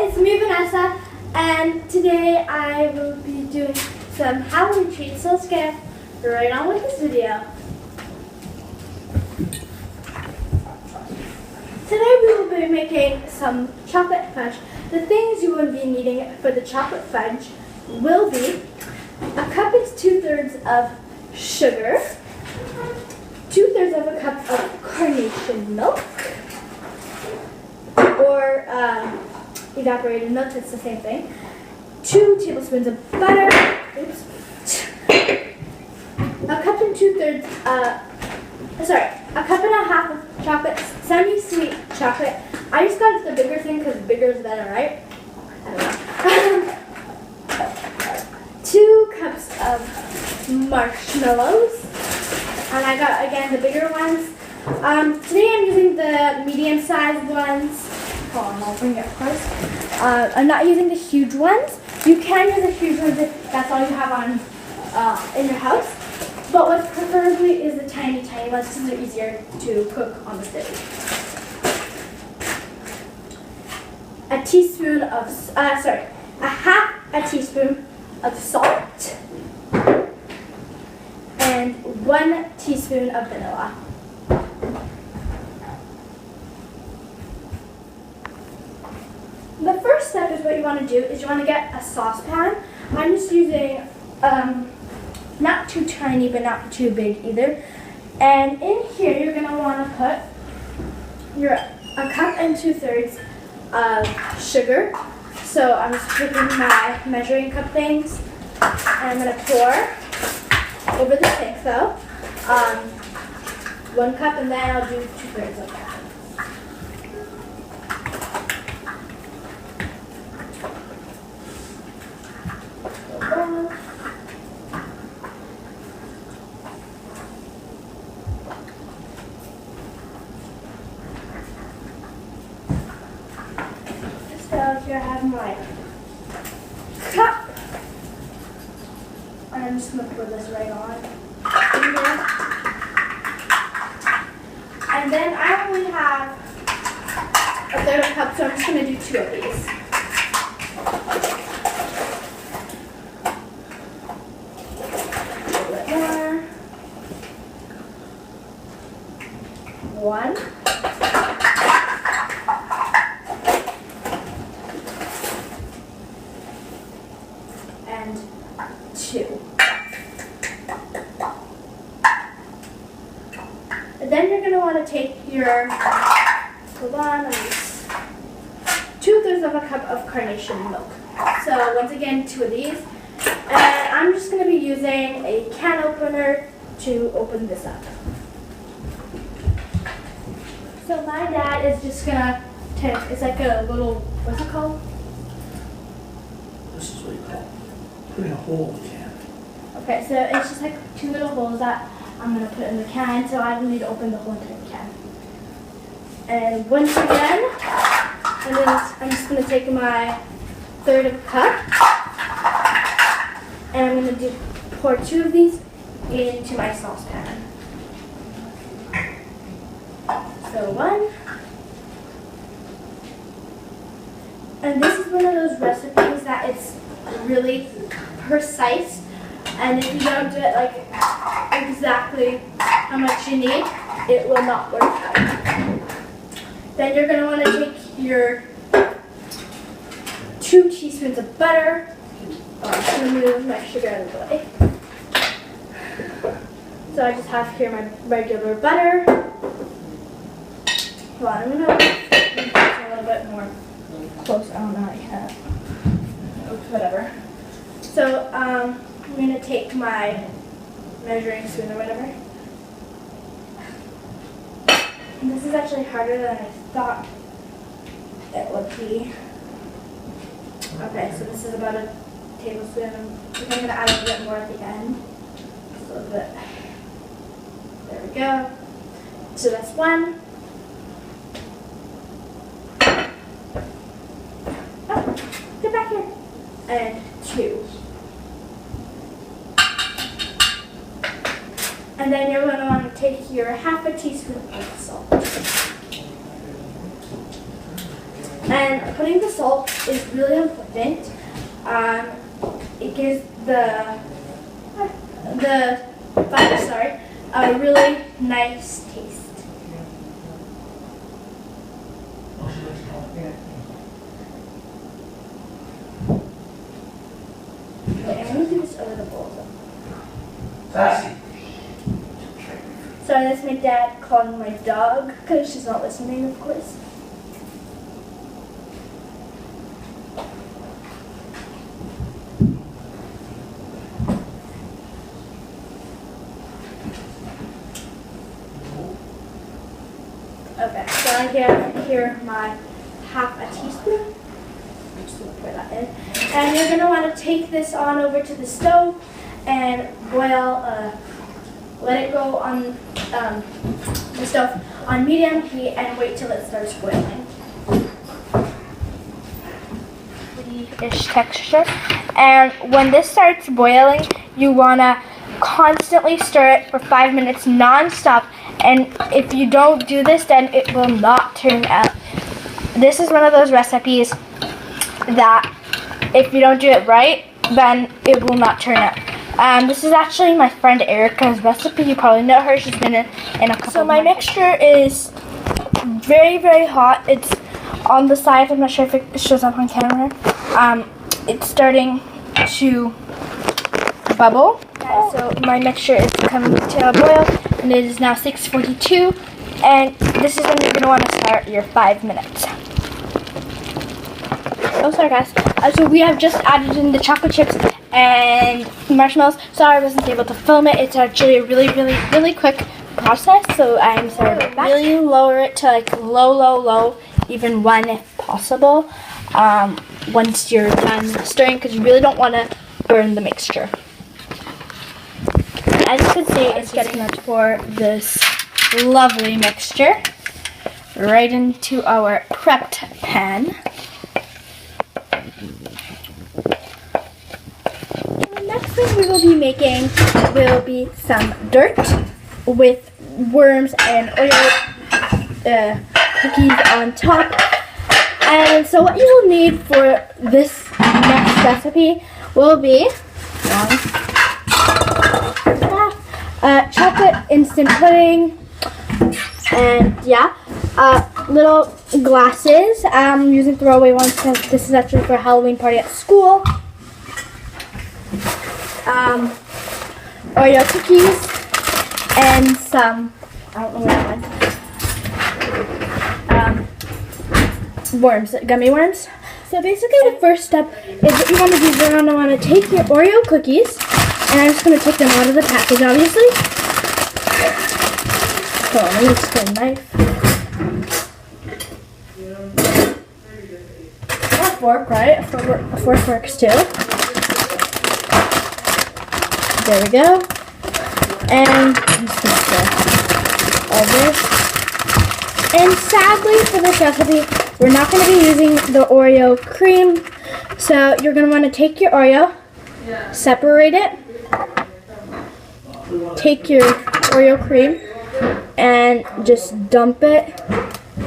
it's me, Vanessa, and today I will be doing some Halloween treats, so let's get right on with this video. Today we will be making some chocolate fudge. The things you will be needing for the chocolate fudge will be a cup and 2/3 of sugar, 2/3 of a cup of carnation milk, or evaporated milk, it's the same thing, 2 tablespoons of butter, oops, a cup and 2/3, a cup and a half of chocolate, semi-sweet chocolate. I just got the bigger thing because bigger is better, right? I don't know. 2 cups of marshmallows, and I got, again, the bigger ones. Today I'm using the medium-sized ones. Hold on, I'll bring it up close. I'm not using the huge ones. You can use the huge ones if that's all you have on in your house. But what preferably is the tiny ones because they're easier to cook on the stove. A teaspoon of, half a teaspoon of salt, and 1 teaspoon of vanilla. The first step is what you want to do is you want to get a saucepan. I'm just using not too tiny but not too big either. And in here you're going to want to put a cup and 2/3 of sugar. So I'm just taking my measuring cup things and I'm going to pour over the sink though. 1 cup, and then I'll do 2/3 of that. So here I have my cup, and I'm just going to pour this right on. And then I only have a 1/3 cup, so I'm just going to do 2 of these. A little bit more. 1. And 2. And then you're going to want to take your, hold on, 2/3 of a cup of carnation milk. So once again, 2 of these. And I'm just going to be using a can opener to open this up. So my dad is just going to take, it's like a little, what's it called? This is what you call putting a hole in the can. Okay, so it's just like 2 little holes that I'm going to put in the can, so I don't need to open the whole entire can. And once again, I'm just going to take my 1/3 of a cup, and I'm going to pour 2 of these into my saucepan. So 1. And this is one of those recipes that it's really precise, and if you don't do it like exactly how much you need, it will not work out. Then you're going to want to take your 2 teaspoons of butter. Oh, I'm going to move my sugar out of the way. So I just have here my regular butter. Hold on, I'm going to make this a little bit more close. I don't know how I can. Whatever. So I'm going to take my measuring spoon or whatever. And this is actually harder than I thought it would be. Okay, so this is about a tablespoon. I think I'm going to add a bit more at the end. Just a little bit. There we go. So that's 1. Oh, get back here. And 2. And then you're going to want to take your 1/2 teaspoon of salt. And And putting the salt is really important. It gives the butter, a really nice taste. Wait, I'm gonna do this over the bowl. Sassy. Sorry, that's my dad calling my dog because she's not listening, of course. Okay, so I get here my half a teaspoon. I'm just gonna pour that in. And you're gonna want to take this on over to the stove and boil. Let it go on the stove on medium heat and wait till it starts boiling. Ish texture. And when this starts boiling, you wanna constantly stir it for 5 minutes non-stop. And if you don't do this, then it will not turn out. This is one of those recipes that if you don't do it right, then it will not turn out. This is actually my friend Erica's recipe. You probably know her. She's been in a couple. So my mixture is very, very hot. It's on the side. I'm not sure if it shows up on camera. It's starting to bubble. So my mixture is coming to a boil, and it is now 6:42. And this is when you're gonna want to start your 5 minutes. Oh, sorry guys. So we have just added in the chocolate chips and marshmallows. Sorry I wasn't able to film it. It's actually a really, really, really quick process. So I'm sorry about that. Really lower it to like low, even 1 if possible. Once you're done stirring, because you really don't want to burn the mixture. As you can see, it's getting us for this lovely mixture right into our prepped pan. The next thing we will be making will be some dirt with worms and Oreo cookies on top. And so what you will need for this next recipe will be chocolate instant pudding, and little glasses. I'm using throwaway ones because this is actually for a Halloween party at school. Oreo cookies and some, I don't know where I went, worms, gummy worms. So basically the first step is what you want to do is you're going to want to take your Oreo cookies, and I'm just going to take them out of the package, obviously. So let me just get a knife. Or a fork, right? A fork works too. There we go. And I'm just going to stir all this. And sadly for this recipe, we're not going to be using the Oreo cream. So you're going to want to take your Oreo, separate it, take your Oreo cream, and just dump it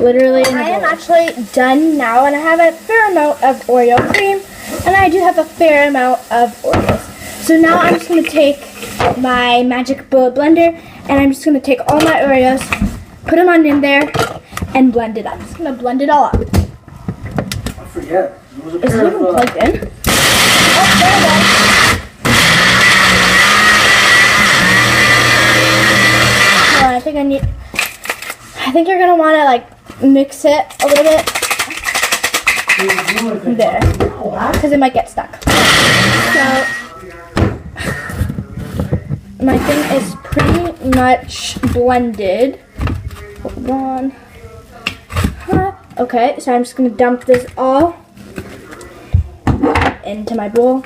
literally in the bowl. I am actually done now, and I have a fair amount of Oreo cream, and I do have a fair amount of Oreos. So now I'm just going to take my Magic Bullet blender, and I'm just going to take all my Oreos, put them on in there, and blend it up. I'm just going to blend it all up. I forget. Is it even plugged in? Oh, there we go. I think you're going to want to like mix it a little bit. There. Because it might get stuck. So my thing is pretty much blended. Hold on. Okay, so I'm just going to dump this all into my bowl.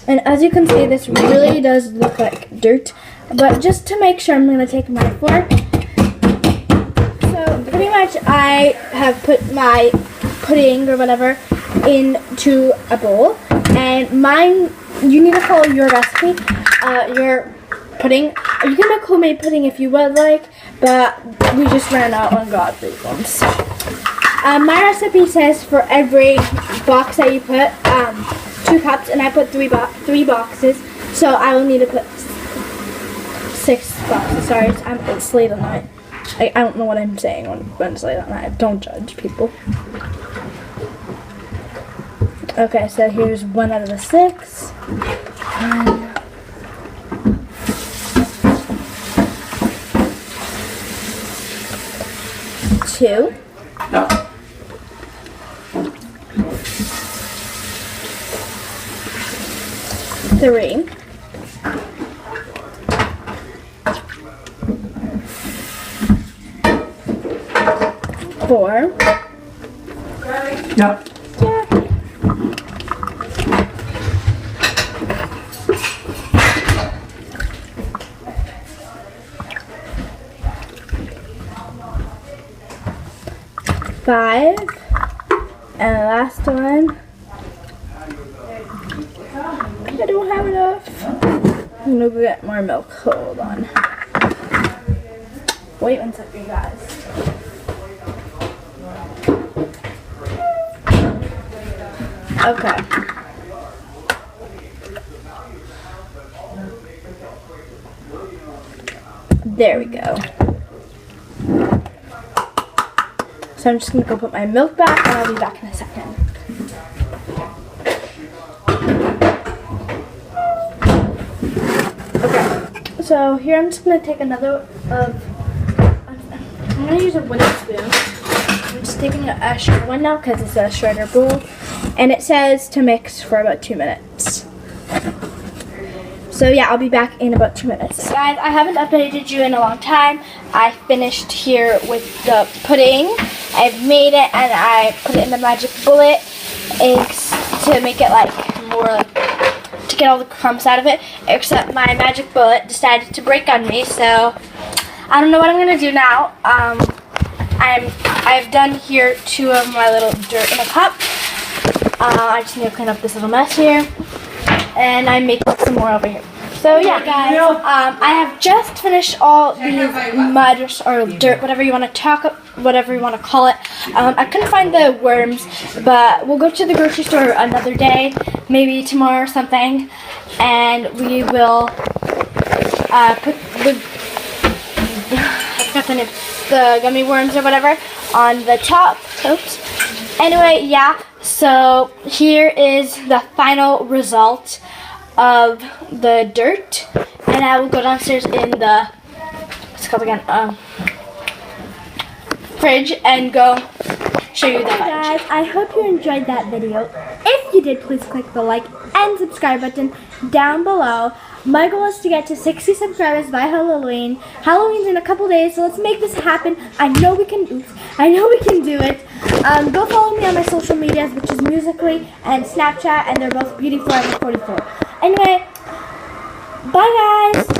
And as you can see, this really does look like dirt. But just to make sure, I'm going to take my fork. So pretty much I have put my pudding or whatever into a bowl. And mine, you need to follow your recipe, your pudding. You can make homemade pudding if you would like, but we just ran out and got big ones. My recipe says for every box that you put, 2 cups, and I put 3 boxes, so I will need to put 6 boxes. Sorry, it's late at night. I don't know what I'm saying when it's late at night. Don't judge people. Okay, so here's 1 out of the 6. 2. No. 3. 4. Yeah. 5. And the last one. I don't have enough. I'm gonna go get more milk. Hold on. Wait 1 second, guys. Okay. There we go. So I'm just gonna go put my milk back and I'll be back in a second. Okay, so here I'm just gonna take another I'm gonna use a wooden spoon. I'm just taking an extra one now because it's a shredder bowl. And it says to mix for about 2 minutes. So yeah, I'll be back in about 2 minutes. Guys, I haven't updated you in a long time. I finished here with the pudding. I've made it and I put it in the Magic Bullet inks to make it like more like, to get all the crumbs out of it. Except my Magic Bullet decided to break on me, so I don't know what I'm gonna do now. I've done here 2 of my little dirt in a cup. I just need to clean up this little mess here, and I'm making some more over here. So yeah, guys, I have just finished all these mud or dirt, whatever you want to call it. I couldn't find the worms, but we'll go to the grocery store another day, maybe tomorrow or something, and we will put the gummy worms or whatever on the top. Oops. Anyway, yeah. So here is the final result of the dirt, and I will go downstairs in the what's it called again, fridge, and go show you that. Guys, I hope you enjoyed that video. If you did, please click the like and subscribe button down below. My goal is to get to 60 subscribers by Halloween. Halloween's in a couple days, so let's make this happen. I know we can do it. Go follow me on my social medias, which is Musical.ly and Snapchat, and they're both Beauty Forever 44. Anyway, bye guys.